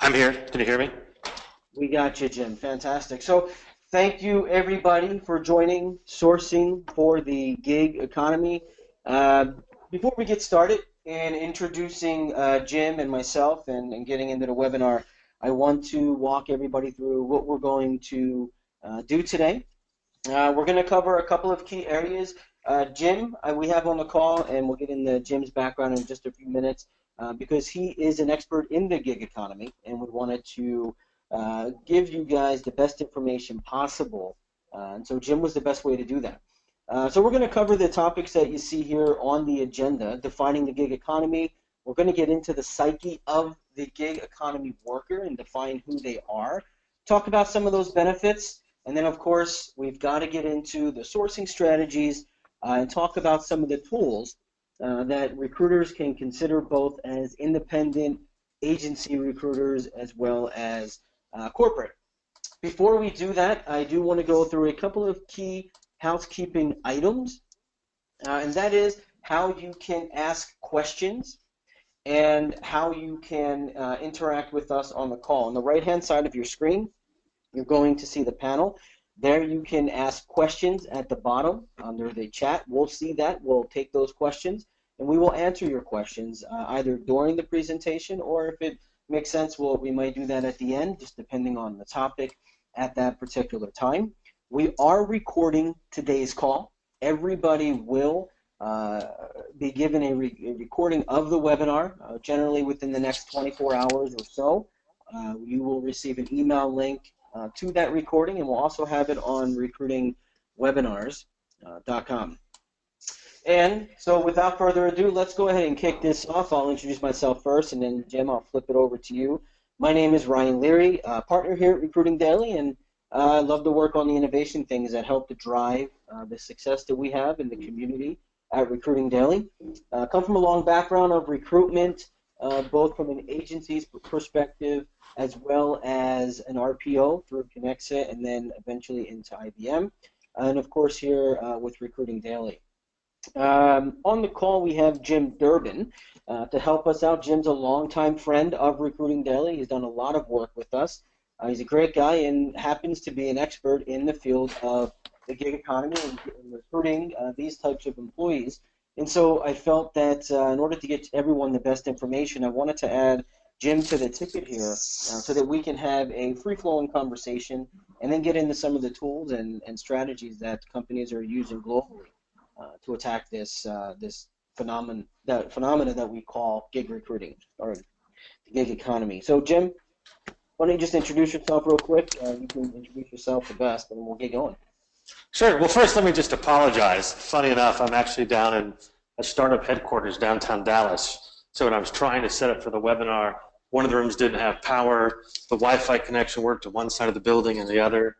I'm here. Can you hear me? We got you, Jim. Fantastic. So thank you, everybody, for joining Sourcing for the Gig Economy. Uh, Before we get started and introducing Jim and myself and getting into the webinar, I want to walk everybody through what we're going to do today. We're going to cover a couple of key areas. Jim, we have on the call, and we'll get into Jim's background in just a few minutes because he is an expert in the gig economy, and we wanted to give you guys the best information possible. And so Jim was the best way to do that. So we're going to cover the topics that you see here on the agenda, defining the gig economy. We're going to get into the psyche of the gig economy worker and define who they are, talk about some of those benefits, and then, of course, we've got to get into the sourcing strategies and talk about some of the tools that recruiters can consider both as independent agency recruiters as well as corporate. Before we do that, I do want to go through a couple of key housekeeping items, and that is how you can ask questions and how you can interact with us on the call. On the right-hand side of your screen, you're going to see the panel. There you can ask questions at the bottom under the chat. We'll see that. We'll take those questions, and we will answer your questions either during the presentation, or if it makes sense, we might do that at the end, just depending on the topic at that particular time. We are recording today's call. Everybody will be given a recording of the webinar, generally within the next 24 hours or so. You will receive an email link to that recording, and we'll also have it on recruitingwebinars.com. And so without further ado, let's go ahead and kick this off. I'll introduce myself first, and then Jim, I'll flip it over to you. My name is Ryan Leary, partner here at Recruiting Daily, and I love to work on the innovation things that help to drive the success that we have in the community at Recruiting Daily. Come from a long background of recruitment, both from an agency's perspective as well as an RPO through Connexa and then eventually into IBM. And of course here with Recruiting Daily. On the call we have Jim Durbin to help us out. Jim's a longtime friend of Recruiting Daily. He's done a lot of work with us. He's a great guy and happens to be an expert in the field of the gig economy and recruiting these types of employees. And so I felt that in order to get everyone the best information, I wanted to add Jim to the ticket here so that we can have a free-flowing conversation and then get into some of the tools and strategies that companies are using globally to attack this phenomena that we call gig recruiting or the gig economy. So Jim, why don't you just introduce yourself real quick? You can introduce yourself the best, and we'll get going. Sure. Well, first, let me just apologize. Funny enough, I'm actually down in a startup headquarters downtown Dallas. So when I was trying to set up for the webinar, one of the rooms didn't have power. The Wi-Fi connection worked to one side of the building and the other.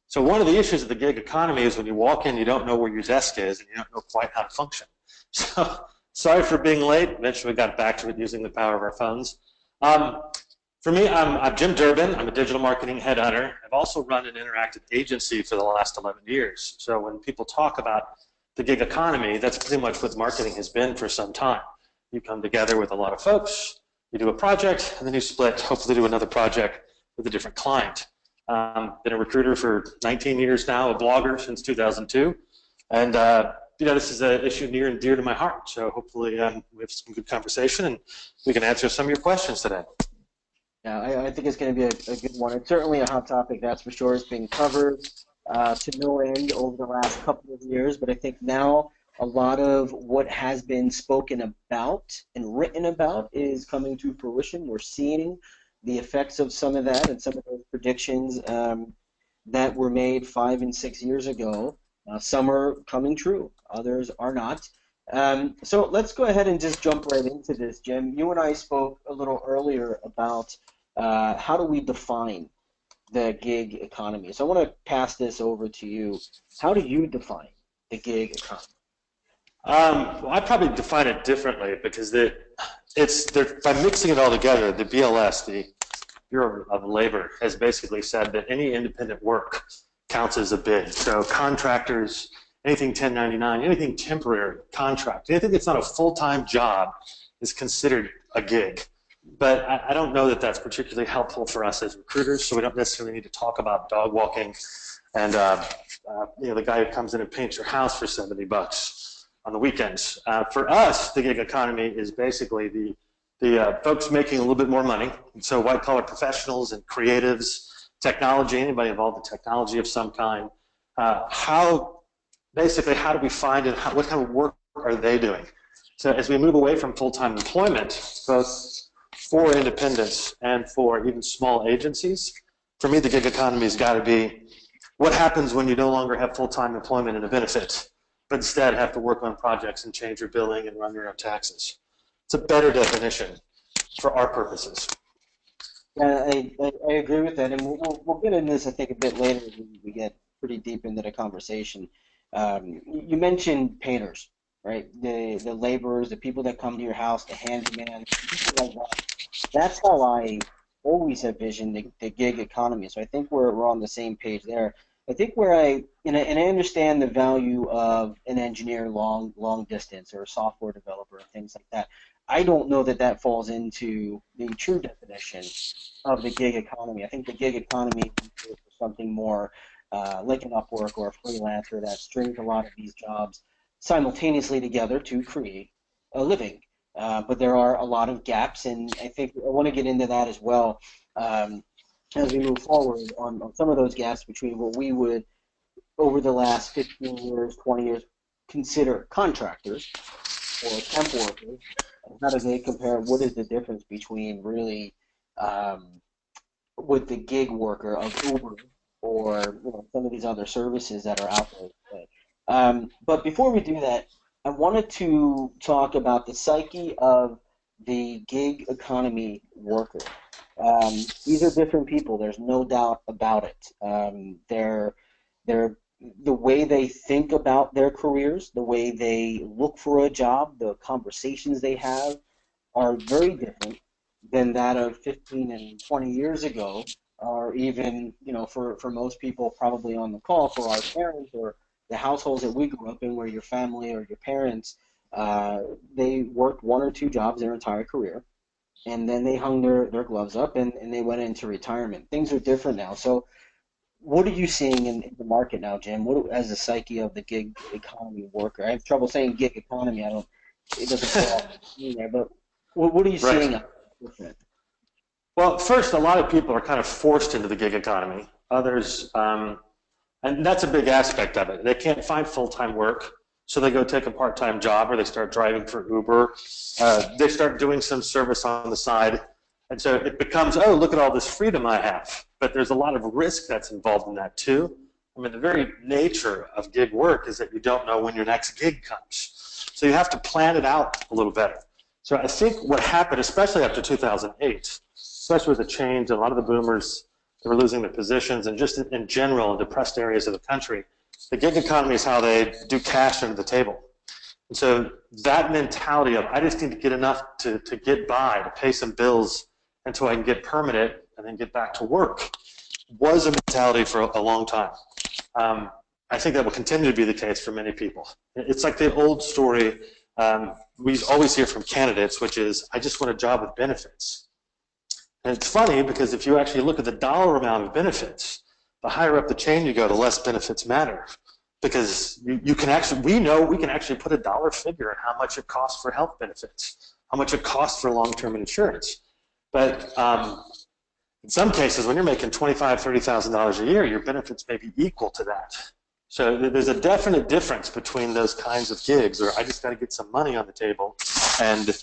So one of the issues of the gig economy is when you walk in, you don't know where your desk is, and you don't know quite how to function. So sorry for being late. Eventually we got back to it using the power of our phones. For me, I'm Jim Durbin. I'm a digital marketing headhunter. I've also run an interactive agency for the last 11 years. So when people talk about the gig economy, that's pretty much what marketing has been for some time. You come together with a lot of folks, you do a project, and then you split, hopefully do another project with a different client. Been a recruiter for 19 years now, a blogger since 2002, and this is an issue near and dear to my heart. So hopefully we have some good conversation and we can answer some of your questions today. Yeah, I think it's going to be a good one. It's certainly a hot topic, that's for sure. It's being covered to no end over the last couple of years, but I think now a lot of what has been spoken about and written about is coming to fruition. We're seeing the effects of some of that and some of those predictions that were made 5 and 6 years ago. Some are coming true, others are not. So let's go ahead and just jump right into this, Jim. You and I spoke a little earlier about how do we define the gig economy. So I want to pass this over to you. How do you define the gig economy? Well, I probably define it differently because by mixing it all together, the BLS, the Bureau of Labor, has basically said that any independent work counts as a bid. So contractors, anything 1099, anything temporary, contract, anything that's not a full-time job is considered a gig. But I don't know that that's particularly helpful for us as recruiters, so we don't necessarily need to talk about dog walking and the guy who comes in and paints your house for $70 on the weekends. For us, the gig economy is basically the folks making a little bit more money. And so white collar professionals and creatives, technology, anybody involved in technology of some kind. How do we find and what kind of work are they doing? So as we move away from full-time employment, both for independents and for even small agencies, for me the gig economy has got to be what happens when you no longer have full-time employment and a benefit, but instead have to work on projects and change your billing and run your own taxes. It's a better definition for our purposes. Yeah, I agree with that, and we'll get into this, I think, a bit later when we get pretty deep into the conversation. You mentioned painters, right? The laborers, the people that come to your house, the handyman, people like that. That's how I always have visioned the gig economy. So I think we're on the same page there. I think and I understand the value of an engineer long distance or a software developer and things like that. I don't know that that falls into the true definition of the gig economy. I think the gig economy is something more like an Upwork or a freelancer that strings a lot of these jobs simultaneously together to create a living. But there are a lot of gaps, and I think I want to get into that as well as we move forward on some of those gaps between what we would, over the last 15 years, 20 years, consider contractors or temp workers. And how do they compare? What is the difference between really with the gig worker of Uber or some of these other services that are out there today? But before we do that, I wanted to talk about the psyche of the gig economy worker. These are different people. There's no doubt about it. They're the way they think about their careers, the way they look for a job, the conversations they have are very different than that of 15 and 20 years ago, or even, for most people probably on the call, for our parents or the households that we grew up in where your family or your parents, they worked one or two jobs their entire career, and then they hung their gloves up and they went into retirement. Things are different now. So what are you seeing in the market now, Jim? What as the psyche of the gig economy worker? I have trouble saying gig economy. It doesn't fall in there. But what are you seeing different? Well, first, a lot of people are kind of forced into the gig economy. Others, and that's a big aspect of it. They can't find full-time work, so they go take a part-time job, or they start driving for Uber. They start doing some service on the side. And so it becomes, oh, look at all this freedom I have. But there's a lot of risk that's involved in that too. I mean, the very nature of gig work is that you don't know when your next gig comes. So you have to plan it out a little better. So I think what happened, especially after 2008, especially with the change, a lot of the boomers, they were losing their positions, and just in general, in depressed areas of the country, the gig economy is how they do cash under the table. And so that mentality of, I just need to get enough to get by, to pay some bills, until I can get permanent and then get back to work, was a mentality for a long time. I think that will continue to be the case for many people. It's like the old story we always hear from candidates, which is, I just want a job with benefits. And it's funny because if you actually look at the dollar amount of benefits, the higher up the chain you go, the less benefits matter. Because we can actually put a dollar figure on how much it costs for health benefits, how much it costs for long-term insurance. But in some cases, when you're making $25,000, $30,000 a year, your benefits may be equal to that. So there's a definite difference between those kinds of gigs, or I just got to get some money on the table, and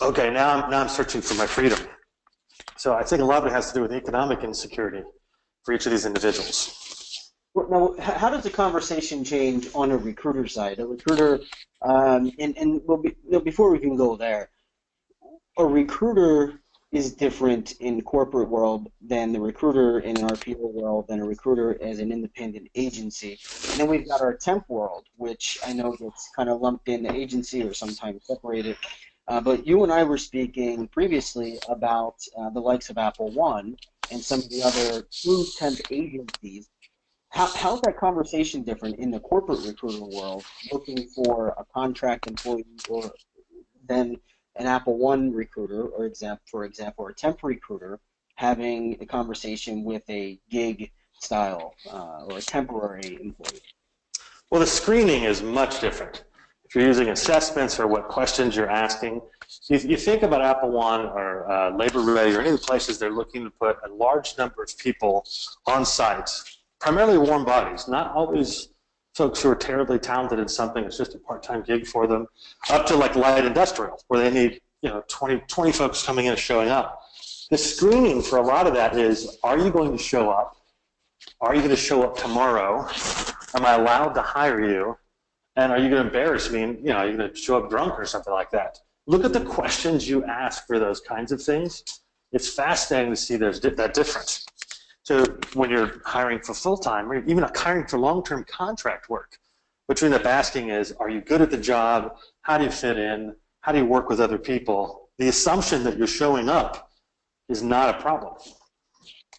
okay, now I'm searching for my freedom. So I think a lot of it has to do with economic insecurity for each of these individuals. Now, how does the conversation change on a recruiter side? A recruiter, before we can go there, a recruiter is different in the corporate world than the recruiter in an RPO world than a recruiter as an independent agency. And then we've got our temp world, which I know gets kind of lumped in the agency or sometimes separated. But you and I were speaking previously about the likes of Apple One and some of the other true temp agencies. How's that conversation different in the corporate recruiter world, looking for a contract employee or than an Apple One recruiter, or for example, or a temp recruiter having a conversation with a gig style or a temporary employee? Well, the screening is much different. If you're using assessments or what questions you're asking, you think about Apple One or Labor Ready or any of the places they're looking to put a large number of people on site, primarily warm bodies, not always folks who are terribly talented in something. It's just a part-time gig for them, up to like light industrial, where they need 20 folks coming in and showing up. The screening for a lot of that is, are you going to show up? Are you going to show up tomorrow? Am I allowed to hire you? And are you going to embarrass me? And, are you going to show up drunk or something like that? Look at the questions you ask for those kinds of things. It's fascinating to see there's that difference. So when you're hiring for full-time, or even hiring for long-term contract work, what you end up asking is, are you good at the job? How do you fit in? How do you work with other people? The assumption that you're showing up is not a problem.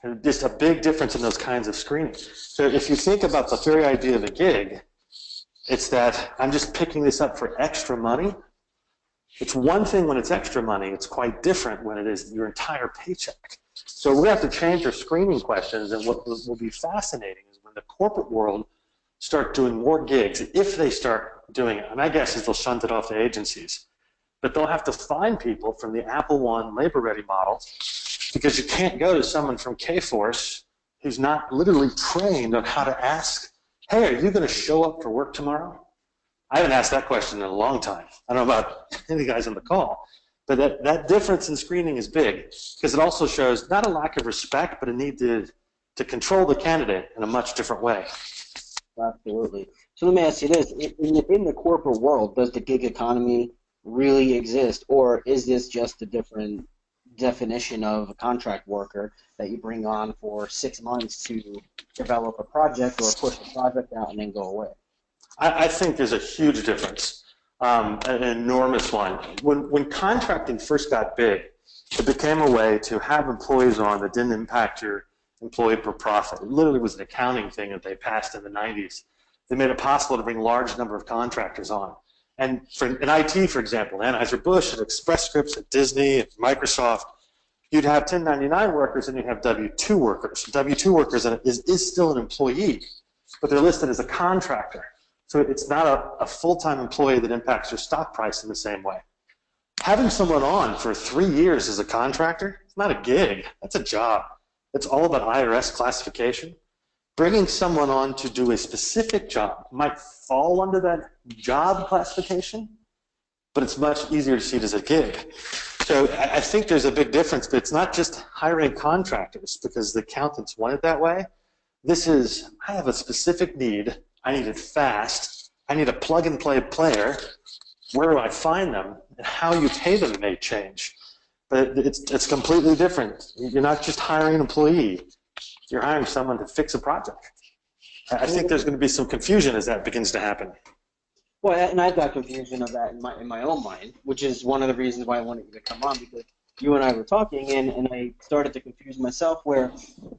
And just a big difference in those kinds of screening. So if you think about the very idea of a gig, it's that I'm just picking this up for extra money. It's one thing when it's extra money. It's quite different when it is your entire paycheck. So we have to change our screening questions, and what will be fascinating is when the corporate world start doing more gigs, if they start doing it, and my guess is they'll shunt it off to agencies, but they'll have to find people from the Apple One Labor Ready model, because you can't go to someone from Kforce who's not literally trained on how to ask, hey, are you going to show up for work tomorrow? I haven't asked that question in a long time. I don't know about any of the guys on the call, but that difference in screening is big, because it also shows not a lack of respect, but a need to control the candidate in a much different way. Absolutely. So let me ask you this. In the corporate world, does the gig economy really exist, or is this just a different definition of a contract worker that you bring on for 6 months to develop a project or push a project out and then go away? I think there's a huge difference, an enormous one. When contracting first got big, it became a way to have employees on that didn't impact your employee per profit. It literally was an accounting thing that they passed in the 90s. They made it possible to bring a large number of contractors on. And in IT, for example, Anheuser-Busch, at Express Scripts, at Disney, at Microsoft, you'd have 1099 workers and you'd have W-2 workers. W-2 workers is still an employee, but they're listed as a contractor. So it's not a full-time employee that impacts your stock price in the same way. Having someone on for 3 years as a contractor, it's not a gig, that's a job. It's all about IRS classification. Bringing someone on to do a specific job might fall under that job classification, but it's much easier to see it as a gig. So I think there's a big difference, but it's not just hiring contractors because the accountants want it that way. This is, I have a specific need, I need it fast, I need a plug-and-play player. Where do I find them? And how you pay them may change. But it's completely different. You're not just hiring an employee. You're hiring someone to fix a project. I think there's going to be some confusion as that begins to happen. Well, and I've got confusion of that in my own mind, which is one of the reasons why I wanted you to come on, because you and I were talking, and I started to confuse myself where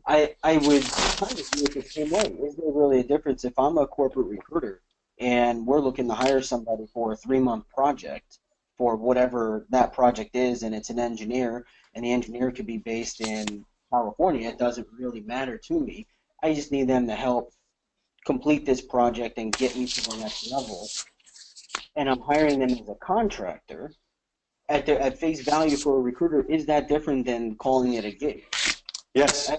I would kind of view it the same way. Is there really a difference if I'm a corporate recruiter and we're looking to hire somebody for a 3-month project for whatever that project is, and it's an engineer, and the engineer could be based in California, it doesn't really matter to me. I just need them to help complete this project and get me to the next level. And I'm hiring them as a contractor. At face value for a recruiter, is that different than calling it a gig? Yes,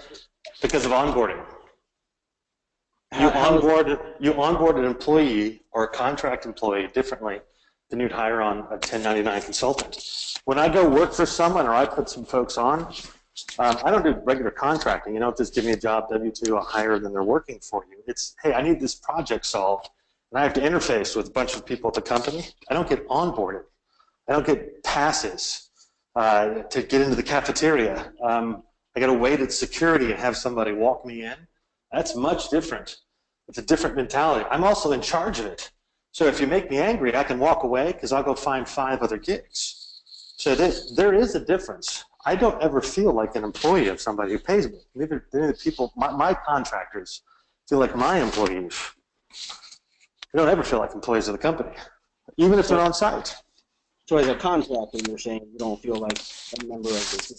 because of onboarding. You onboard an employee or a contract employee differently than you'd hire on a 1099 consultant. When I go work for someone or I put some folks on, I don't do regular contracting. You don't just give me a job, W-2, I'll hire them, they're working for you. It's, hey, I need this project solved, and I have to interface with a bunch of people at the company. I don't get onboarded. I don't get passes to get into the cafeteria. I got to wait at security and have somebody walk me in. That's much different. It's a different mentality. I'm also in charge of it. So if you make me angry, I can walk away because I'll go find 5 other gigs. So there is a difference. I don't ever feel like an employee of somebody who pays me. Neither the people, my contractors feel like my employees. They don't ever feel like employees of the company, even if they're on site. So as a contractor, you're saying you don't feel like a member of the team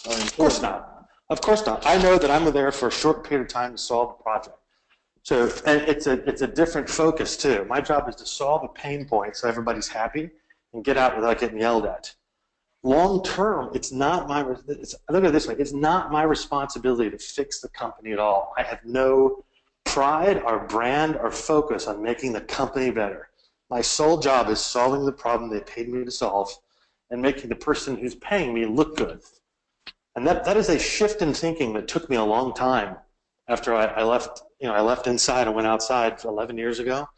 or employee? Of course not. Of course not. I know that I'm there for a short period of time to solve a project. So, and it's a different focus too. My job is to solve a pain point so everybody's happy and get out without getting yelled at. Long term, look at it this way, it's not my responsibility to fix the company at all. I have no pride or brand or focus on making the company better. My sole job is solving the problem they paid me to solve and making the person who's paying me look good. And that is a shift in thinking that took me a long time after I left, I left inside and went outside 11 years ago.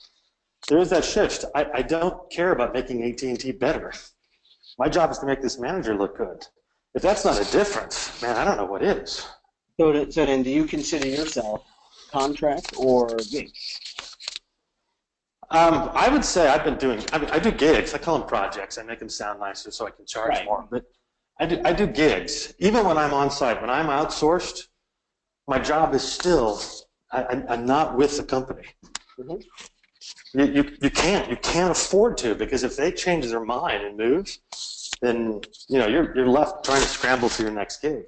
There is that shift. I don't care about making AT&T better. My job is to make this manager look good. If that's not a difference, man, I don't know what is. So then, do you consider yourself contract or gig? I would say I do gigs. I call them projects. I make them sound nicer so I can charge more. But I do gigs. Even when I'm on site, when I'm outsourced, my job is still, I'm not with the company. Mm-hmm. You can't afford to, because if they change their mind and move, then you're left trying to scramble for your next gig.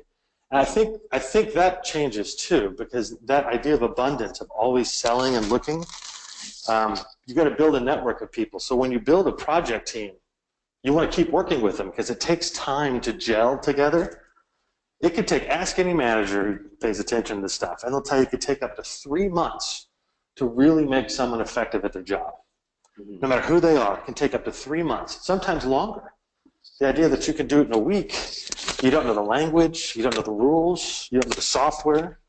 And I think that changes too, because that idea of abundance, of always selling and looking, you've got to build a network of people. So when you build a project team, you want to keep working with them because it takes time to gel together. It could take, ask any manager who pays attention to this stuff, and they'll tell you it could take up to 3 months to really make someone effective at their job. Mm-hmm. No matter who they are, it can take up to 3 months, sometimes longer. The idea that you can do it in a week, you don't know the language, you don't know the rules, you don't know the software.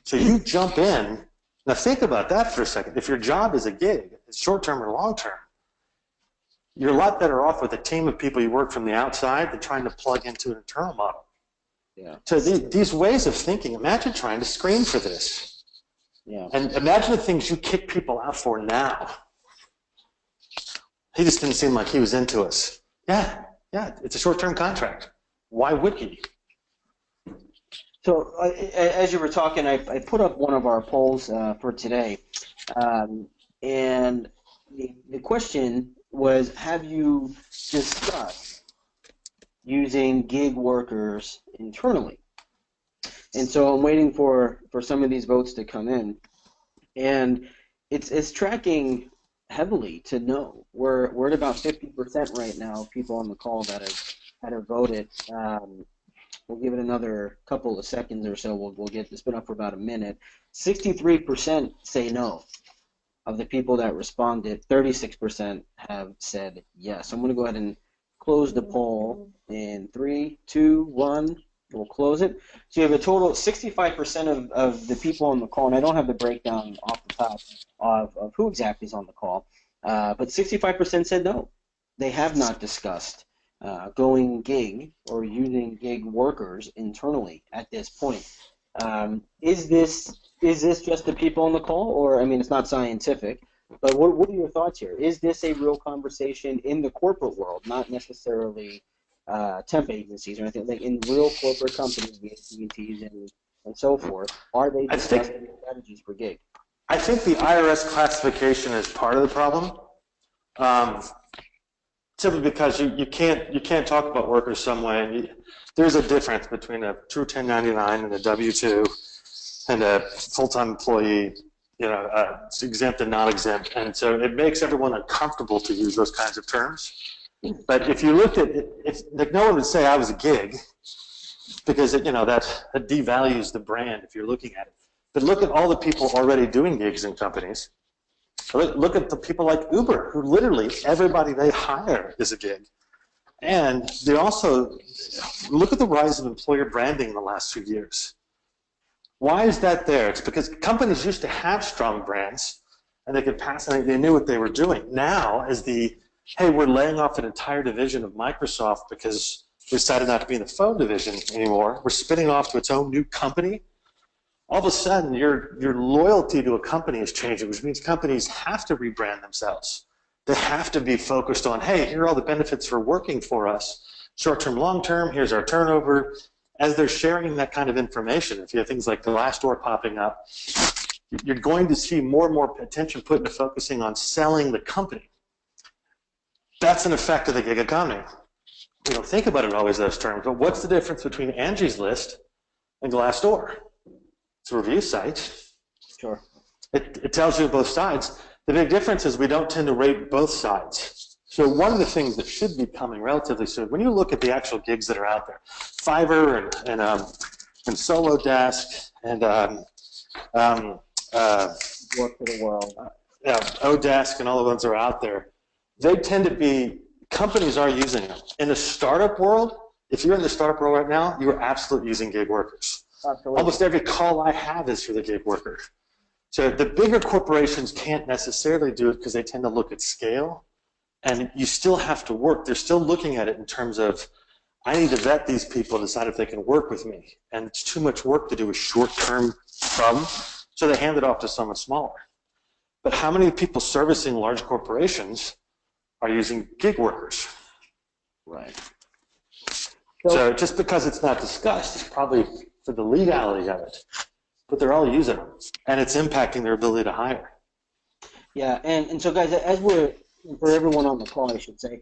So you jump in. Now think about that for a second. If your job is a gig, it's short-term or long-term, you're a lot better off with a team of people you work from the outside than trying to plug into an internal model. Yeah. So these ways of thinking, imagine trying to screen for this. Yeah. And imagine the things you kick people out for now. He just didn't seem like he was into us. Yeah, it's a short-term contract. Why would he? So as you were talking, I put up one of our polls for today, and the question was, have you discussed using gig workers internally? And so I'm waiting for some of these votes to come in, and it's tracking heavily to no. We're at about 50% right now of people on the call that have voted. We'll give it another couple of seconds or so. We'll get this been up for about a minute. 63% say no of the people that responded. 36% have said yes. I'm going to go ahead and close the poll in 3, 2, 1. We'll close it. So you have a total 65% of the people on the call, and I don't have the breakdown off the top of who exactly is on the call, but 65% said no. They have not discussed going gig or using gig workers internally at this point. Is this just the people on the call, or, I mean, it's not scientific, but what are your thoughts here? Is this a real conversation in the corporate world, not necessarily temp agencies or anything, like in real corporate companies, the AT&Ts and so forth? Are they discussing strategies for gig? I think the IRS classification is part of the problem. Simply because you can't talk about workers some way. There's a difference between a true 1099 and a W-2 and a full-time employee, exempt and not exempt, and so it makes everyone uncomfortable to use those kinds of terms. But if you looked at it, like, no one would say I was a gig, because that devalues the brand if you're looking at it. But look at all the people already doing gigs in companies. Look at the people like Uber, who literally everybody they hire is a gig. And they also, look at the rise of employer branding in the last few years. Why is that there? It's because companies used to have strong brands, and they could pass, and they knew what they were doing. Now, as hey, we're laying off an entire division of Microsoft because we decided not to be in the phone division anymore, we're spinning off to its own new company. All of a sudden, your loyalty to a company is changing, which means companies have to rebrand themselves. They have to be focused on, hey, here are all the benefits for working for us, short-term, long-term, here's our turnover. As they're sharing that kind of information, if you have things like Glassdoor popping up, you're going to see more and more attention put into focusing on selling the company. That's an effect of the gig economy. we don't think about it always those terms, but what's the difference between Angie's List and Glassdoor? It's a review site. Sure. It tells you both sides. The big difference is we don't tend to rate both sides. So one of the things that should be coming relatively soon, when you look at the actual gigs that are out there, Fiverr and Solo Desk and Work for the world. Odesk and all the ones that are out there, they tend to be, companies are using them. In the startup world, if you're in the startup world right now, you are absolutely using gig workers. Absolutely. Almost every call I have is for the gig worker. So the bigger corporations can't necessarily do it because they tend to look at scale, and you still have to work. They're still looking at it in terms of, I need to vet these people and decide if they can work with me. And it's too much work to do a short-term problem, so they hand it off to someone smaller. But how many people servicing large corporations are using gig workers? Right. So just because it's not discussed, it's probably for the legality of it. But they're all using them, and it's impacting their ability to hire. Yeah, and so guys, as we're, for everyone on the call, I should say,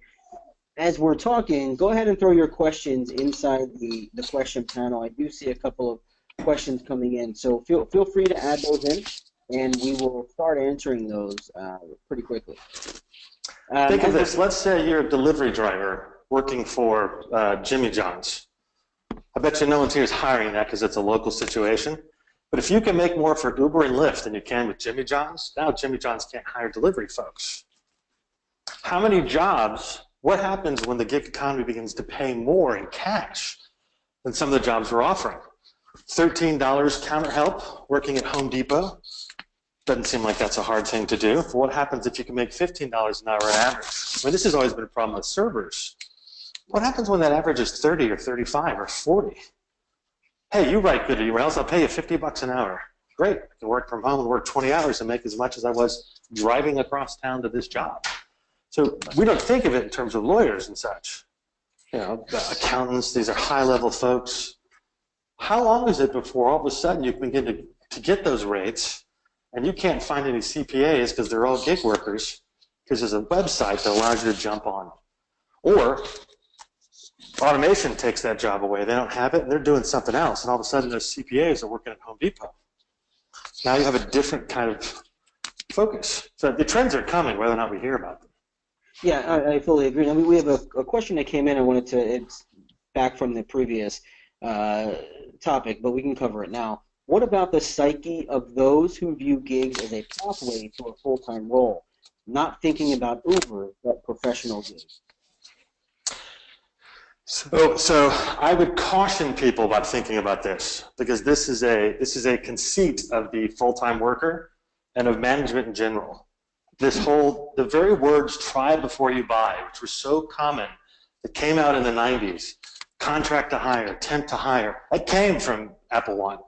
as we're talking, go ahead and throw your questions inside the question panel. I do see a couple of questions coming in, so feel free to add those in, and we will start answering those pretty quickly. Think of this. Let's say you're a delivery driver working for Jimmy John's. I bet you no one here is hiring that because it's a local situation. But if you can make more for Uber and Lyft than you can with Jimmy John's, now Jimmy John's can't hire delivery folks. How many jobs, what happens when the gig economy begins to pay more in cash than some of the jobs we're offering? $13 counter help working at Home Depot. Doesn't seem like that's a hard thing to do. But what happens if you can make $15 an hour on average? I mean, this has always been a problem with servers. What happens when that average is 30 or 35 or 40? Hey, you write good emails, I'll pay you $50 an hour. Great, I can work from home and work 20 hours and make as much as I was driving across town to this job. So we don't think of it in terms of lawyers and such. You know, the accountants, these are high-level folks. How long is it before all of a sudden you begin to get those rates and you can't find any CPAs because they're all gig workers because there's a website that allows you to jump on? Or automation takes that job away. They don't have it, and they're doing something else, and all of a sudden those CPAs are working at Home Depot. Now you have a different kind of focus. So the trends are coming, whether or not we hear about them. Yeah, I fully agree. I mean, we have a question that came in. I wanted to, it's back from the previous topic, but we can cover it now. What about the psyche of those who view gigs as a pathway to a full-time role, not thinking about Uber, but professional gigs? So I would caution people about thinking about this, because this is a conceit of the full-time worker and of management in general. The very words "try before you buy," which were so common, that came out in the 90s, contract to hire, temp to hire, that came from Apple One.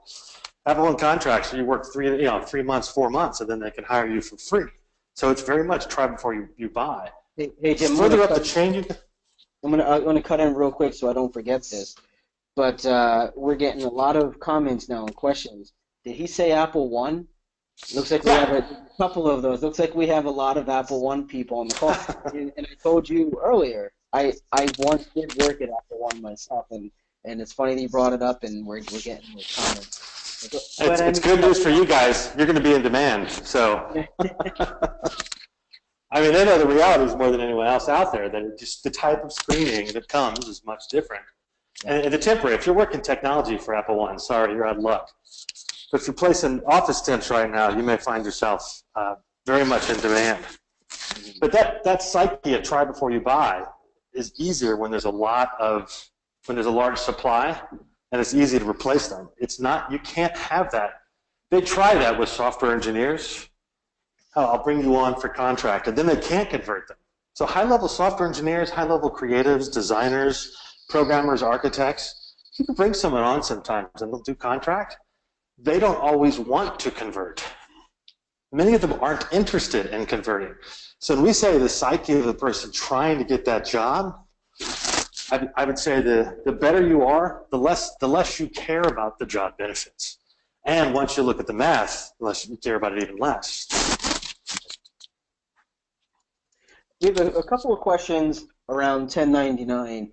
Apple One contracts, you work 3 months, 4 months, and then they can hire you for free. So it's very much try before you buy. Hey Jim, further up the chain. I'm gonna cut in real quick so I don't forget this. But we're getting a lot of comments now and questions. Did he say Apple One? Looks like we have a couple of those. Looks like we have a lot of Apple One people on the call. And I told you earlier, I once did work at Apple One myself, and it's funny that you brought it up, and we're getting those comments. It's good news for you guys. You're going to be in demand. So, I mean, they know the realities more than anyone else out there, that just the type of screening that comes is much different. And the temporary, if you're working technology for Apple One, sorry, you're out of luck. But if you're placing office temps right now, you may find yourself very much in demand. But that psyche of try before you buy is easier when there's a large supply, and it's easy to replace them. It's not, you can't have that. They try that with software engineers. Oh, I'll bring you on for contract, and then they can't convert them. So high-level software engineers, high-level creatives, designers, programmers, architects, you can bring someone on sometimes and they'll do contract. They don't always want to convert. Many of them aren't interested in converting. So when we say the psyche of the person trying to get that job, I would say the better you are, the less you care about the job benefits. And once you look at the math, the less you care about it even less. We have a couple of questions around 1099.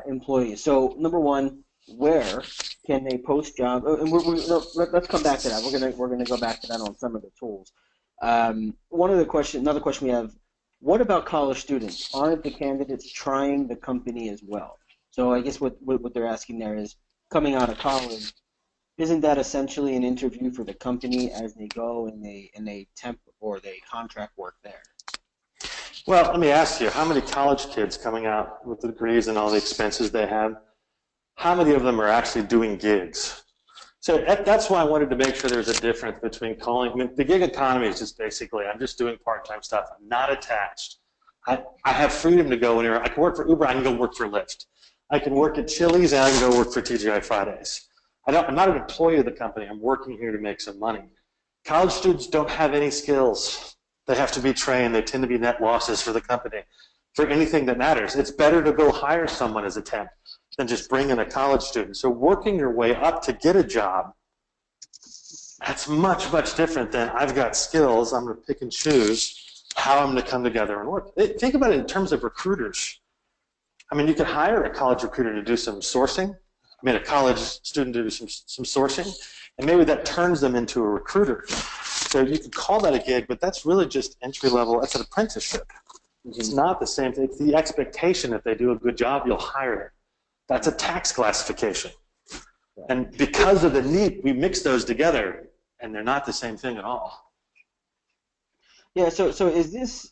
employees. So number one, where can they post jobs? And no, let's come back to that. We're gonna go back to that on some of the tools. Another question we have: what about college students? Aren't the candidates trying the company as well? So I guess what they're asking there is, coming out of college, isn't that essentially an interview for the company as they go and they temp or they contract work there? Well, let me ask you, how many college kids coming out with the degrees and all the expenses they have, how many of them are actually doing gigs? So that's why I wanted to make sure there's a difference between I mean, the gig economy is just basically, I'm just doing part-time stuff. I'm not attached. I have freedom to go anywhere. I can work for Uber. I can go work for Lyft. I can work at Chili's, and I can go work for TGI Fridays. I'm not an employee of the company. I'm working here to make some money. College students don't have any skills. They have to be trained. They tend to be net losses for the company for anything that matters. It's better to go hire someone as a temp than just bring in a college student. So working your way up to get a job, that's much, much different than I've got skills. I'm going to pick and choose how I'm going to come together and work. Think about it in terms of recruiters. I mean, you could hire a college recruiter to do some sourcing. I mean, a college student to do some sourcing, and maybe that turns them into a recruiter. So you could call that a gig, but that's really just entry level. That's an apprenticeship. It's not the same thing. It's the expectation if they do a good job, you'll hire them. That's a tax classification. And because of the need, we mix those together, and they're not the same thing at all. Yeah. So is this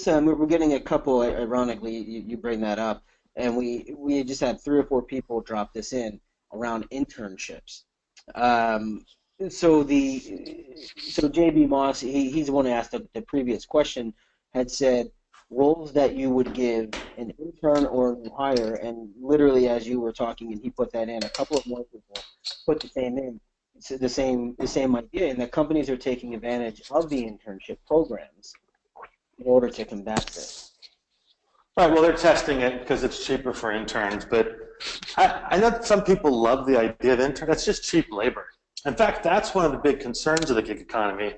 we're getting a couple. Ironically, you bring that up, and we just had 3 or 4 people drop this in around internships. So JB Moss, he's the one who asked the previous question, had said roles that you would give an intern or a new hire, and literally as you were talking and he put that in, a couple of more people put the same in. It's the same idea, and that companies are taking advantage of the internship programs in order to combat this. Right, well, they're testing it because it's cheaper for interns, but I know that some people love the idea of intern. That's just cheap labor. In fact, that's one of the big concerns of the gig economy,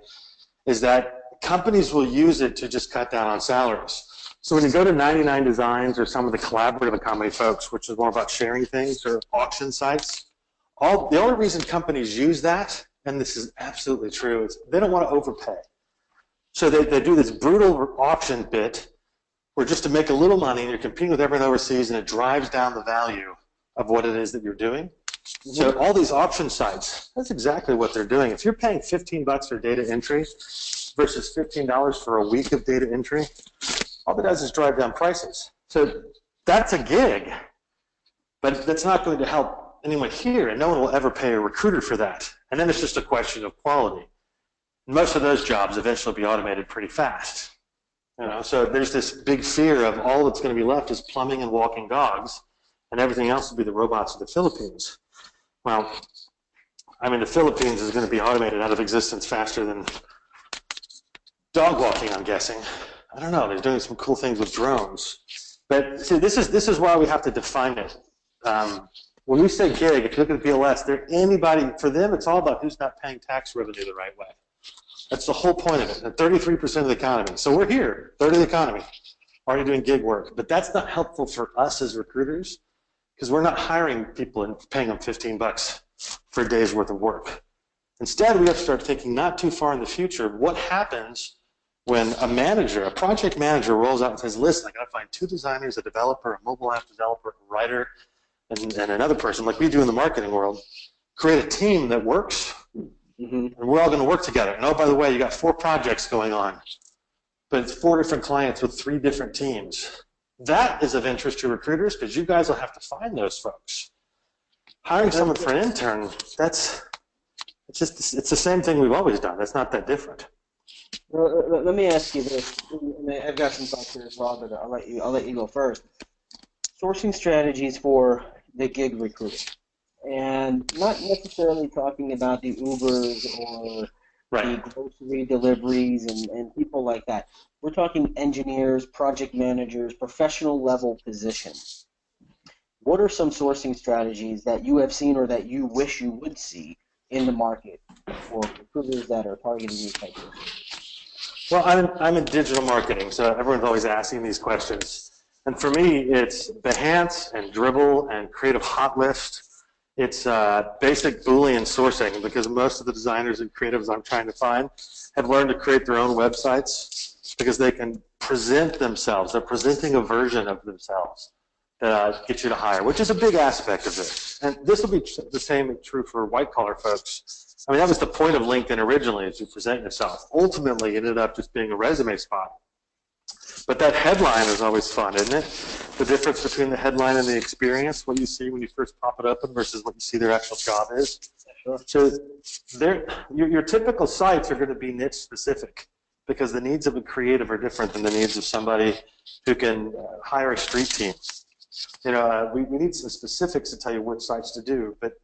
is that companies will use it to just cut down on salaries. So when you go to 99 Designs or some of the collaborative economy folks, which is more about sharing things, or auction sites, the only reason companies use that, and this is absolutely true, is they don't want to overpay. So they do this brutal auction bit where just to make a little money, and you're competing with everyone overseas, and it drives down the value of what it is that you're doing. So all these auction sites, that's exactly what they're doing. If you're paying $15 for data entry versus $15 for a week of data entry, all it does is drive down prices. So that's a gig, but that's not going to help anyone here, and no one will ever pay a recruiter for that. And then it's just a question of quality. Most of those jobs eventually will be automated pretty fast. So there's this big fear of all that's going to be left is plumbing and walking dogs, and everything else will be the robots of the Philippines. Well, I mean, the Philippines is going to be automated out of existence faster than dog walking, I'm guessing. I don't know. They're doing some cool things with drones. But see, this is why we have to define it. When we say gig, if you look at the BLS, for them, it's all about who's not paying tax revenue the right way. That's the whole point of it. And 33% of the economy. So we're here, third of the economy, already doing gig work. But that's not helpful for us as recruiters, because we're not hiring people and paying them $15 for a day's worth of work. Instead, we have to start thinking not too far in the future, what happens when a project manager rolls out and says, listen, I got to find 2 designers, a developer, a mobile app developer, a writer, and another person, like we do in the marketing world, create a team that works, and we're all going to work together. And oh, by the way, you got 4 projects going on, but it's 4 different clients with 3 different teams. That is of interest to recruiters, because you guys will have to find those folks. Hiring someone for an intern, it's the same thing we've always done. That's not that different. Well, let me ask you this. I've got some thoughts here as well, but I'll let you go first. Sourcing strategies for the gig recruiter, and not necessarily talking about the Ubers or the grocery deliveries and people like that. We're talking engineers, project managers, professional level positions. What are some sourcing strategies that you have seen or that you wish you would see in the market for recruiters that are targeting these types of things? Well, I'm in digital marketing, so everyone's always asking these questions. And for me, it's Behance and Dribble and Creative Hot List. It's basic Boolean sourcing, because most of the designers and creatives I'm trying to find have learned to create their own websites because they can present themselves. They're presenting a version of themselves that gets you to hire, which is a big aspect of this. And this will be the same true for white-collar folks. I mean, that was the point of LinkedIn originally, is you present yourself. Ultimately, it ended up just being a resume spot. But that headline is always fun, isn't it? The difference between the headline and the experience, what you see when you first pop it open versus what you see their actual job is. Sure. So your typical sites are going to be niche specific, because the needs of a creative are different than the needs of somebody who can hire a street team. You know, we need some specifics to tell you what sites to do, but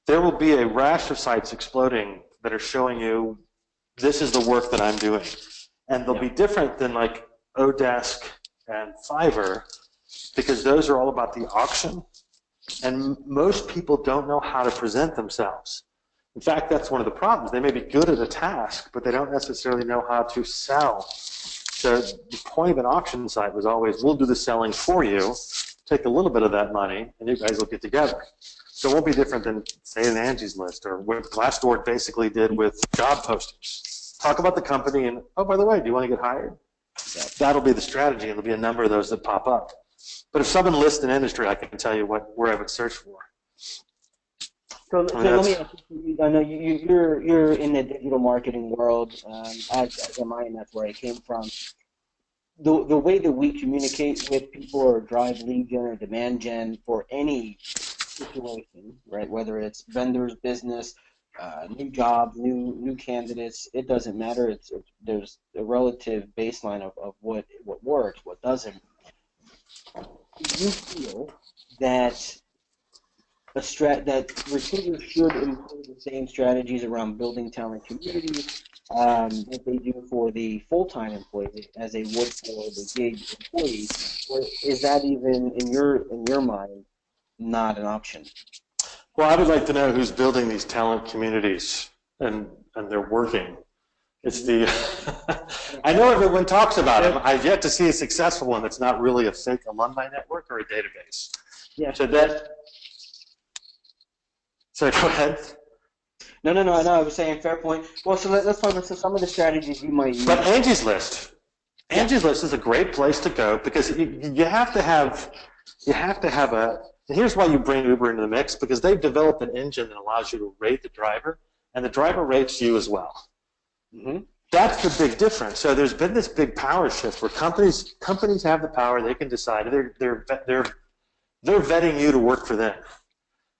there will be a rash of sites exploding that are showing you this is the work that I'm doing. And they'll be different than like Odesk and Fiverr, because those are all about the auction, and most people don't know how to present themselves. In fact, that's one of the problems. They may be good at a task, but they don't necessarily know how to sell. So the point of an auction site was always, we'll do the selling for you, take a little bit of that money, and you guys will get together. So it won't be different than, say, an Angie's List, or what Glassdoor basically did with job postings. Talk about the company, and, oh, by the way, do you want to get hired? That'll be the strategy, and there'll be a number of those that pop up. But if someone lists an industry, I can tell you where I would search for. So let me ask you, I know you're in the digital marketing world, as am I, and that's where I came from. The way that we communicate with people or drive lead gen or demand gen for any situation, right, whether it's vendors, business, new jobs, new candidates, it doesn't matter. There's a relative baseline of what works, what doesn't. Do you feel that that recruiters should employ the same strategies around building talent communities that they do for the full-time employee as they would for the gig employee, or is that even in your mind not an option? Well, I would like to know who's building these talent communities, and they're working. It's the I know everyone talks about them. I've yet to see a successful one that's not really a fake alumni network or a database. Yeah. So go ahead. No. I was saying fair point. Well, so let's talk about some of the strategies you might use. But Angie's List. Angie's List is a great place to go, because you have to have a. And here's why you bring Uber into the mix, because they've developed an engine that allows you to rate the driver, and the driver rates you as well. Mm-hmm. That's the big difference. So there's been this big power shift where companies have the power. They can decide. They're vetting you to work for them.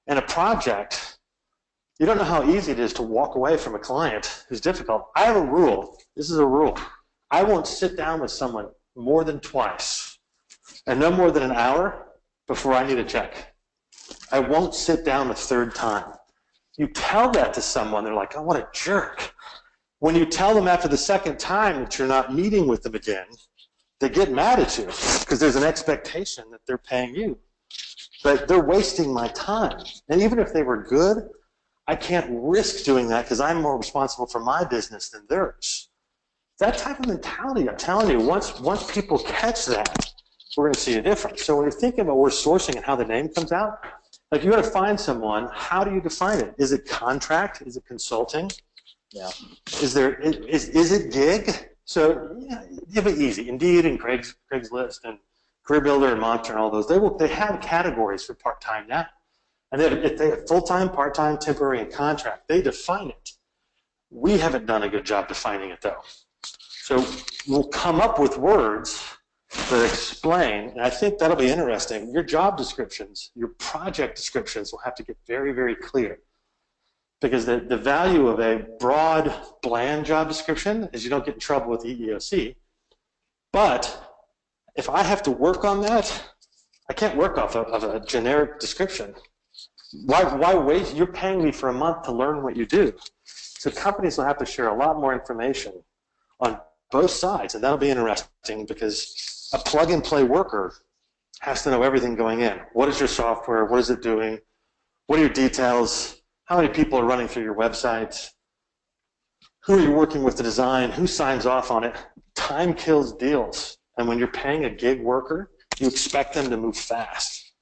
And a project, you don't know how easy it is to walk away from a client who's difficult. I have a rule. This is a rule. I won't sit down with someone more than twice, and no more than an hour before I need a check. I won't sit down a third time. You tell that to someone, they're like, oh, what a jerk. When you tell them after the second time that you're not meeting with them again, they get mad at you, because there's an expectation that they're paying you. But they're wasting my time. And even if they were good, I can't risk doing that, because I'm more responsible for my business than theirs. That type of mentality, I'm telling you, once people catch that, we're going to see a difference. So when you're thinking about where sourcing and how the name comes out, like, you got to find someone. How do you define it? Is it contract? Is it consulting? Yeah. Is it gig? So yeah, give it easy. Indeed and Craigslist and Career Builder and Monster and all those, they have categories for part-time now. And if they have full-time, part-time, temporary, and contract, they define it. We haven't done a good job defining it, though. So we'll come up with words that explain, and I think that'll be interesting. Your job descriptions, your project descriptions will have to get very, very clear. Because the value of a broad, bland job description is you don't get in trouble with the EEOC. But if I have to work on that, I can't work off of a generic description. Why wait? You're paying me for a month to learn what you do. So companies will have to share a lot more information on both sides, and that'll be interesting, because a plug-and-play worker has to know everything going in. What is your software? What is it doing? What are your details? How many people are running through your website? Who are you working with to design? Who signs off on it? Time kills deals. And when you're paying a gig worker, You expect them to move fast,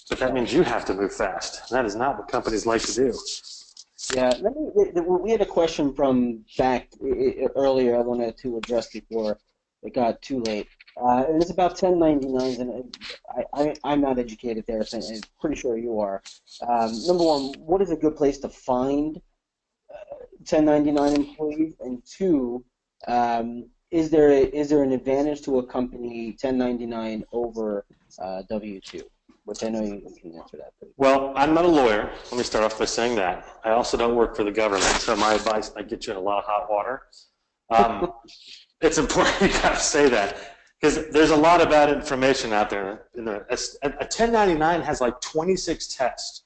but that means you have to move fast. And that is not what companies like to do. Yeah, we had a question from back earlier I wanted to address before it got too late. And it's about 1099s, and I'm not educated there, so I'm pretty sure you are. Number one, what is a good place to find 1099 employees? And two, is there an advantage to a company 1099 over W-2? Which I know you can answer that. Well, I'm not a lawyer. Let me start off by saying that. I also don't work for the government, so my advice might get you in a lot of hot water. It's important you got to say that because there's a lot of bad information out there. A 1099 has like 26 tests.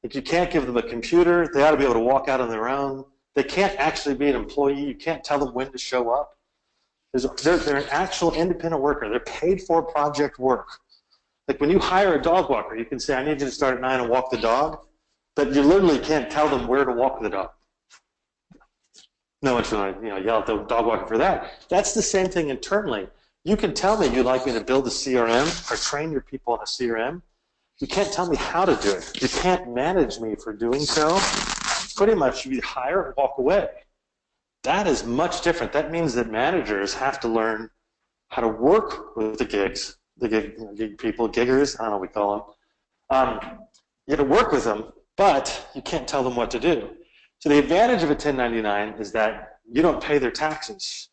Like you can't give them a computer. They ought to be able to walk out on their own. They can't actually be an employee. You can't tell them when to show up. They're an actual independent worker. They're paid for project work. Like when you hire a dog walker, you can say, I need you to start at 9 and walk the dog, but you literally can't tell them where to walk the dog. No one's going to yell at the dog walker for that. That's the same thing internally. You can tell me you'd like me to build a CRM or train your people on a CRM. You can't tell me how to do it. You can't manage me for doing so. Pretty much you hire and walk away. That is much different. That means that managers have to learn how to work with the gigs. The gig people, giggers, I don't know what we call them. You have to work with them, but you can't tell them what to do. So the advantage of a 1099 is that you don't pay their taxes.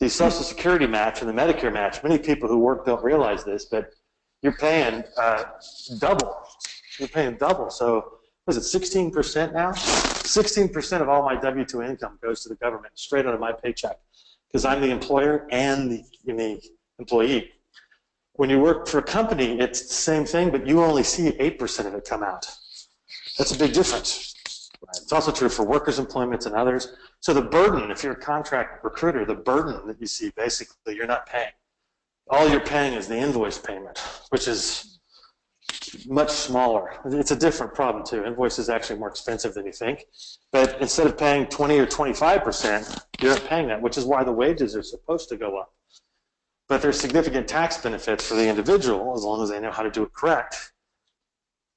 The Social Security match and the Medicare match, many people who work don't realize this, but you're paying double. You're paying double. So what is it, 16% now? 16% of all my W-2 income goes to the government, straight out of my paycheck, because I'm the employer and the employee. When you work for a company, it's the same thing, but you only see 8% of it come out. That's a big difference. It's also true for workers' employments and others. So the burden, if you're a contract recruiter, the burden that you see, basically, you're not paying. All you're paying is the invoice payment, which is much smaller. It's a different problem, too. Invoice is actually more expensive than you think. But instead of paying 20 or 25%, you're not paying that, which is why the wages are supposed to go up. But there's significant tax benefits for the individual as long as they know how to do it correct.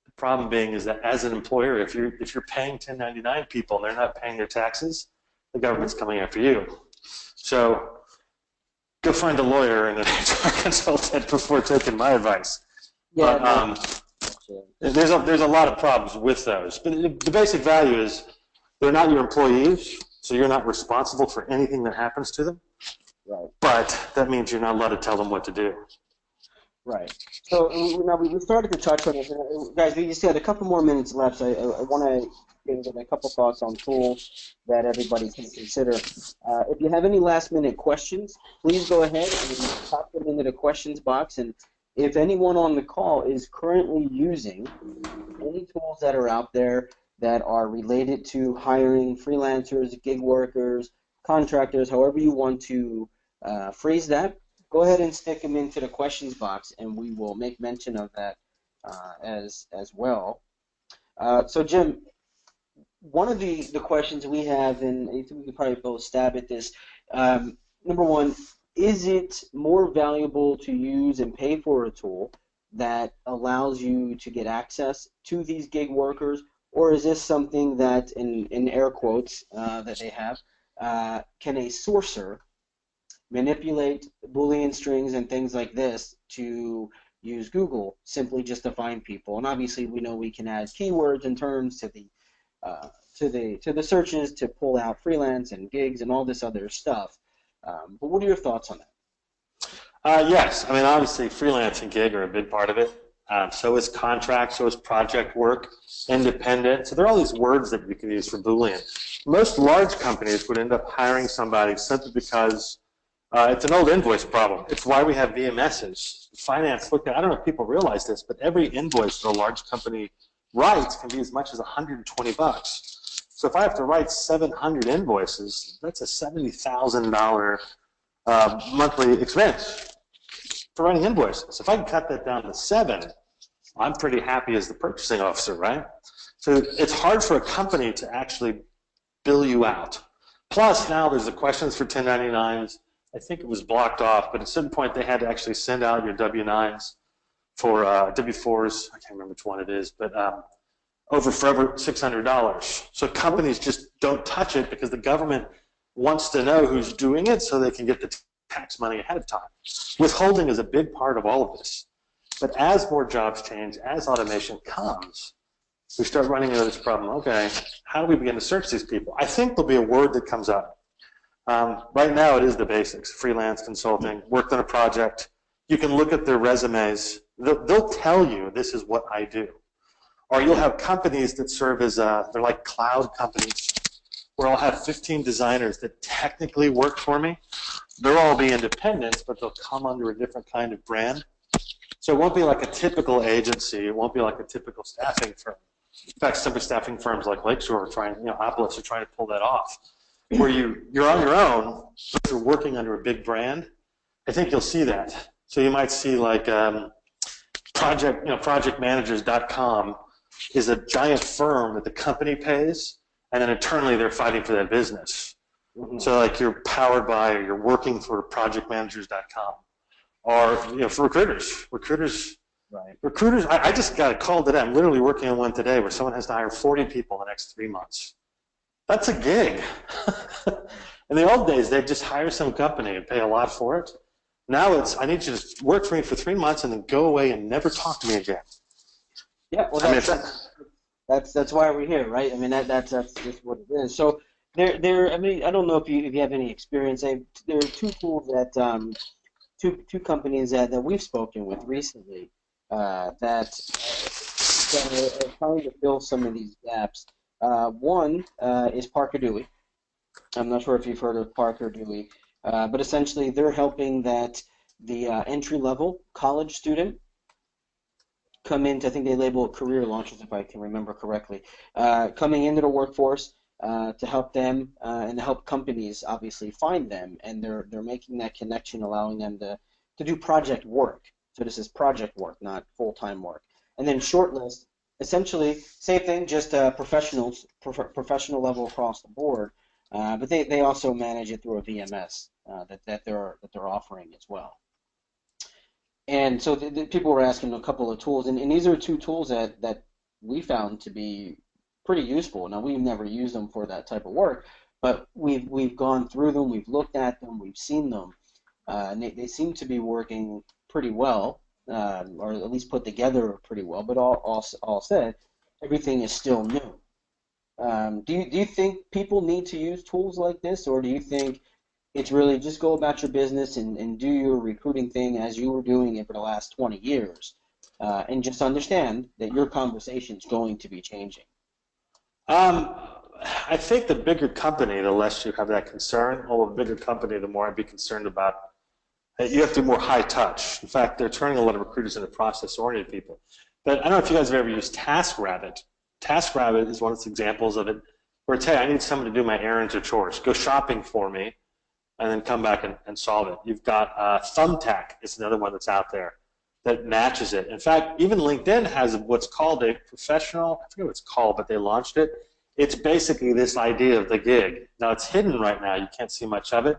The problem being is that as an employer, if you're paying 1099 people and they're not paying their taxes, the government's coming after you. So go find a lawyer and an HR consultant before taking my advice. Yeah. But, there's a lot of problems with those. But the basic value is they're not your employees, so you're not responsible for anything that happens to them. Right. But that means you're not allowed to tell them what to do. Right. So now we started to touch on it. Guys, we just got a couple more minutes left. So I want to give a couple thoughts on tools that everybody can consider. If you have any last-minute questions, please go ahead and pop them into the questions box. And if anyone on the call is currently using any tools that are out there that are related to hiring freelancers, gig workers, contractors, however you want to phrase that, go ahead and stick them into the questions box, and we will make mention of that as well. So, Jim, one of the questions we have, and I think we could probably both stab at this, number one, is it more valuable to use and pay for a tool that allows you to get access to these gig workers, or is this something that, in air quotes that they have, can a sourcer manipulate Boolean strings and things like this to use Google simply just to find people? And obviously, we know we can add keywords and terms to the searches to pull out freelance and gigs and all this other stuff. But what are your thoughts on that? Yes, I mean obviously freelance and gig are a big part of it. So is contract, so is project work, independent. So there are all these words that you can use for Boolean. Most large companies would end up hiring somebody simply because it's an old invoice problem. It's why we have VMSs. Finance, look, I don't know if people realize this, but every invoice that a large company writes can be as much as $120. So if I have to write 700 invoices, that's a $70,000 monthly expense for writing invoices. If I can cut that down to 7, I'm pretty happy as the purchasing officer, right? So it's hard for a company to actually bill you out. Plus now there's the questions for 1099s. I think it was blocked off, but at a certain point they had to actually send out your W-9s. for W4s. I can't remember which one it is, but over forever $600. So companies just don't touch it because the government wants to know who's doing it so they can get the tax money ahead of time. Withholding is a big part of all of this. But as more jobs change, as automation comes, we start running into this problem. Okay, how do we begin to search these people? I think there'll be a word that comes up. Right now, it is the basics: freelance consulting, worked on a project. You can look at their resumes. They'll tell you this is what I do. Or you'll have companies that serve as they're like cloud companies, where I'll have 15 designers that technically work for me. They'll all be independents, but they'll come under a different kind of brand. So it won't be like a typical agency. It won't be like a typical staffing firm. In fact, some staffing firms like Lakeshore are trying, Opolis are trying to pull that off, where you're on your own, but you're working under a big brand. I think you'll see that. So you might see like projectmanagers.com is a giant firm that the company pays, and then internally they're fighting for that business. Mm-hmm. So like you're powered by, or you're working for projectmanagers.com, or for recruiters. Right. Recruiters, I just got a call today. I'm literally working on one today where someone has to hire 40 people in the next 3 months. That's a gig. In the old days, they'd just hire some company and pay a lot for it. Now it's, I need you to work for me for 3 months and then go away and never talk to me again. Yeah, well, that's why we're here, right? I mean, that's just what it is. So I mean, I don't know if you have any experience. There are two tools that two companies that we've spoken with recently that are trying to fill some of these gaps. One is Parker Dewey. I'm not sure if you've heard of Parker Dewey, but essentially they're helping that the entry-level college student come into, I think they label it career launches, if I can remember correctly, coming into the workforce to help them and to help companies obviously find them, and they're making that connection, allowing them to do project work. So this is project work, not full-time work. And then shortlist, essentially same thing, just professional level across the board, but they also manage it through a VMS that they're offering as well. And so the people were asking a couple of tools, and these are two tools that we found to be pretty useful. Now, we've never used them for that type of work, but we've gone through them, we've looked at them, we've seen them, and they seem to be working pretty well, or at least put together pretty well. But all said, everything is still new. Do you think people need to use tools like this, or do you think it's really just go about your business and do your recruiting thing as you were doing it for the last 20 years, and just understand that your conversation is going to be changing? I think the bigger company, the less you have that concern. Or the bigger company, the more I'd be concerned about. You have to be more high touch. In fact, they're turning a lot of recruiters into process-oriented people. But I don't know if you guys have ever used TaskRabbit. TaskRabbit is one of the examples of it where it's, hey, I need someone to do my errands or chores. Go shopping for me, and then come back and solve it. You've got Thumbtack is another one that's out there that matches it. In fact, even LinkedIn has what's called a professional, I forget what it's called, but they launched it. It's basically this idea of the gig. Now, it's hidden right now. You can't see much of it.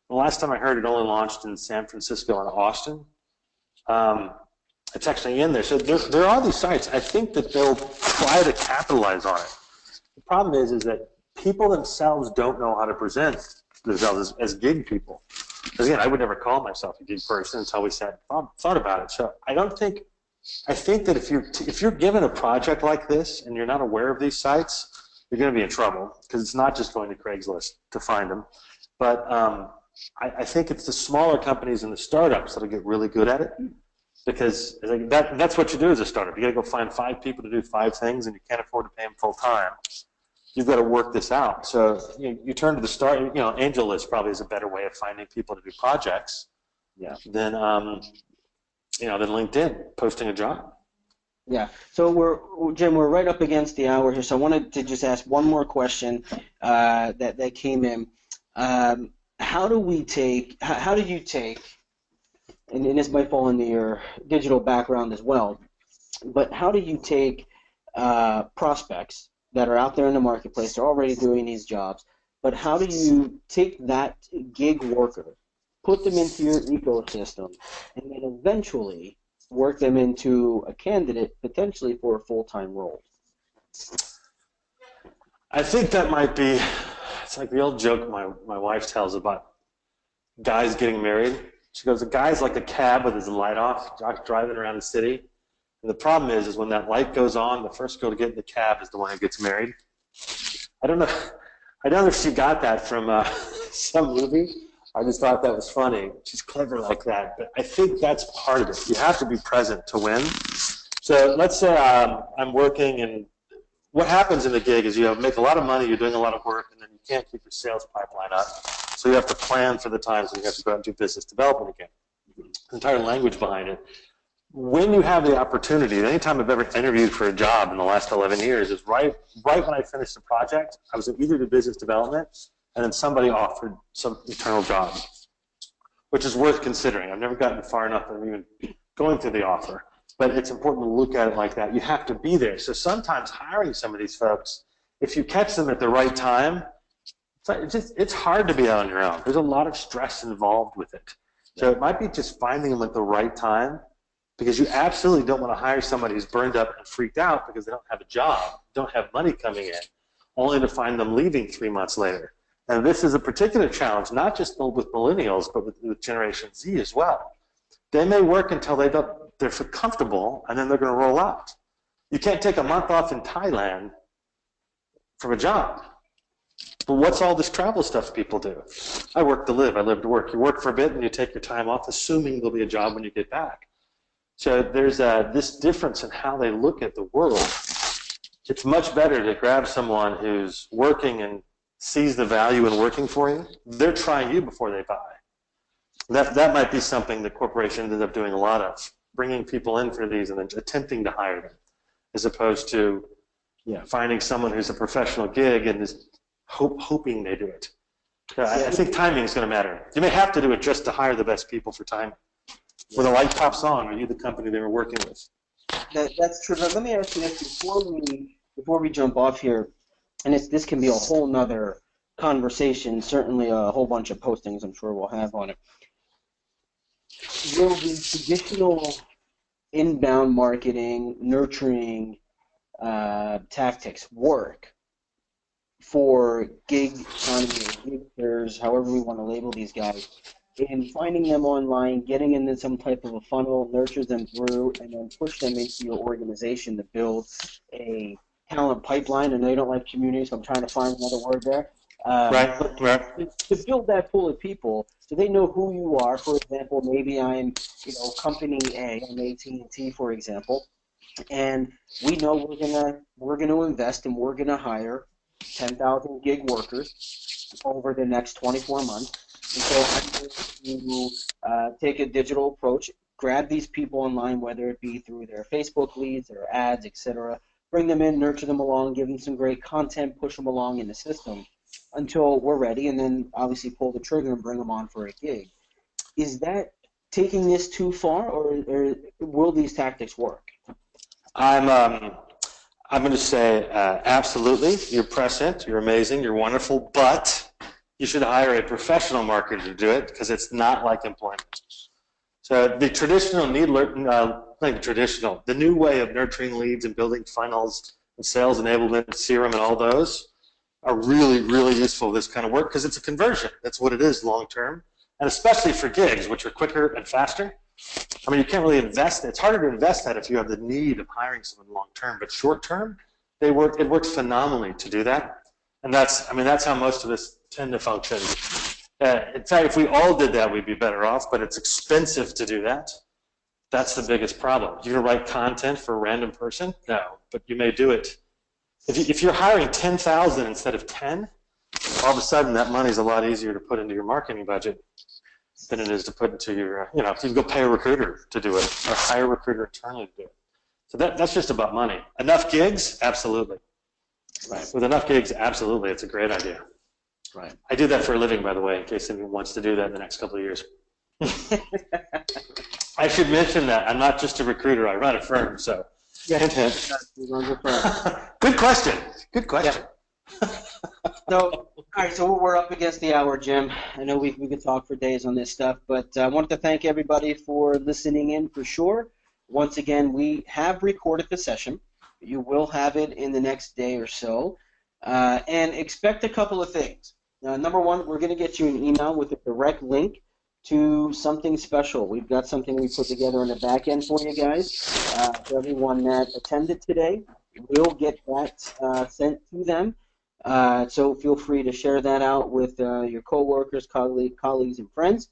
The last time I heard it only launched in San Francisco and Austin. It's actually in there. So there are these sites. I think that they'll try to capitalize on it. The problem is that people themselves don't know how to present themselves as gig people. Because again, I would never call myself a gig person until we sat and thought about it. So I think that if you're given a project like this and you're not aware of these sites, you're going to be in trouble, because it's not just going to Craigslist to find them. But I think it's the smaller companies and the startups that'll get really good at it, because that's what you do as a startup. You got to go find 5 people to do 5 things, and you can't afford to pay them full time. You've got to work this out. So you turn to the start. AngelList probably is a better way of finding people to do projects. Yeah. Than LinkedIn posting a job. Yeah. So Jim, we're right up against the hour here. So I wanted to just ask one more question that came in. How do you take, and this might fall into your digital background as well, but how do you take prospects that are out there in the marketplace, they're already doing these jobs, but how do you take that gig worker, put them into your ecosystem, and then eventually work them into a candidate potentially for a full-time role? I think that might be, it's like the old joke my wife tells about guys getting married. She goes, a guy's like a cab with his light off, driving around the city. And the problem is when that light goes on, the first girl to get in the cab is the one who gets married. I don't know if she got that from some movie. I just thought that was funny. She's clever like that. But I think that's part of it. You have to be present to win. So let's say I'm working, and what happens in the gig is you make a lot of money, you're doing a lot of work, and then you can't keep your sales pipeline up. So you have to plan for the times when you have to go out and do business development again. The entire language behind it. When you have the opportunity, anytime I've ever interviewed for a job in the last 11 years is right when I finished the project, I was either do business development, and then somebody offered some eternal job, which is worth considering. I've never gotten far enough of even going through the offer, but it's important to look at it like that. You have to be there. So sometimes hiring some of these folks, if you catch them at the right time, it's hard to be out on your own. There's a lot of stress involved with it. So it might be just finding them at the right time, because you absolutely don't want to hire somebody who's burned up and freaked out because they don't have a job, don't have money coming in, only to find them leaving 3 months later. And this is a particular challenge, not just with millennials, but with Generation Z as well. They may work until they're comfortable, and then they're going to roll out. You can't take a month off in Thailand from a job. But what's all this travel stuff people do? I work to live, I live to work. You work for a bit, and you take your time off, assuming there'll be a job when you get back. So there's this difference in how they look at the world. It's much better to grab someone who's working and sees the value in working for you. They're trying you before they buy. That might be something that corporations end up doing a lot of, bringing people in for these and then attempting to hire them, as opposed to finding someone who's a professional gig and is hoping they do it. I think timing is going to matter. You may have to do it just to hire the best people for timing. When the light pops on, are you the company they were working with? That's true. But let me ask you this before we jump off here, and this can be a whole nother conversation, certainly a whole bunch of postings I'm sure we'll have on it. Will the traditional inbound marketing, nurturing tactics work for gig economy, gig careers, however we want to label these guys, in finding them online, getting into some type of a funnel, nurture them through, and then push them into your organization to build a talent pipeline? And they don't like community, so I'm trying to find another word there. Right. To build that pool of people, so they know who you are. For example, maybe I'm, company A, I'm AT&T, for example, and we know we're gonna invest and we're gonna hire 10,000 gig workers over the next 24 months. And so I'm going to take a digital approach, grab these people online, whether it be through their Facebook leads, their ads, etc., bring them in, nurture them along, give them some great content, push them along in the system until we're ready, and then obviously pull the trigger and bring them on for a gig. Is that taking this too far, or will these tactics work? I'm going to say absolutely. You're present, you're amazing, you're wonderful, but you should hire a professional marketer to do it because it's not like employment. So the traditional the new way of nurturing leads and building funnels and sales enablement, CRM, and all those are really, really useful for this kind of work because it's a conversion. That's what it is long term, and especially for gigs, which are quicker and faster. I mean, you can't really invest. It's harder to invest that if you have the need of hiring someone long term, but short term, it works phenomenally to do that. And that's how most of us tend to function. In fact, if we all did that, we'd be better off, but it's expensive to do that. That's the biggest problem. You're going to write content for a random person? No, but you may do it. If you're hiring 10,000 instead of 10, all of a sudden that money's a lot easier to put into your marketing budget than it is to put into your, if you go pay a recruiter to do it or hire a recruiter internally to do it. So that's just about money. Enough gigs? Absolutely. Right. With enough gigs, absolutely, it's a great idea. Right. I do that for a living, by the way, in case anyone wants to do that in the next couple of years. I should mention that I'm not just a recruiter. I run a firm, so. Yeah. Hint, hint. Good question. Good question. Yeah. So, all right, so we're up against the hour, Jim. I know we could talk for days on this stuff, but I wanted to thank everybody for listening in for sure. Once again, we have recorded the session. You will have it in the next day or so. And expect a couple of things. Number one, we're going to get you an email with a direct link to something special. We've got something we put together on the back end for you guys. For everyone that attended today, we'll get that sent to them. So feel free to share that out with your coworkers, colleagues, and friends.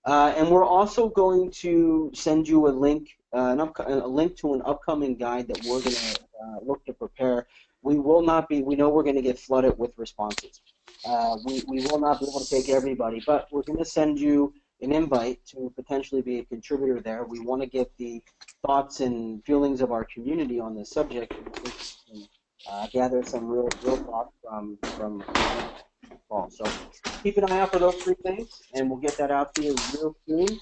And we're also going to send you a link, a link to an upcoming guide that we're going to look to prepare. We will not be. We know we're going to get flooded with responses. We will not be able to take everybody, but we're going to send you an invite to potentially be a contributor there. We want to get the thoughts and feelings of our community on this subject and gather some real thoughts from Paul. So keep an eye out for those three things, and we'll get that out to you real soon.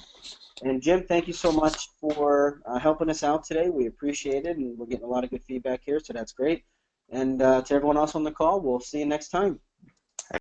And Jim, thank you so much for helping us out today. We appreciate it, and we're getting a lot of good feedback here, so that's great. And to everyone else on the call, we'll see you next time.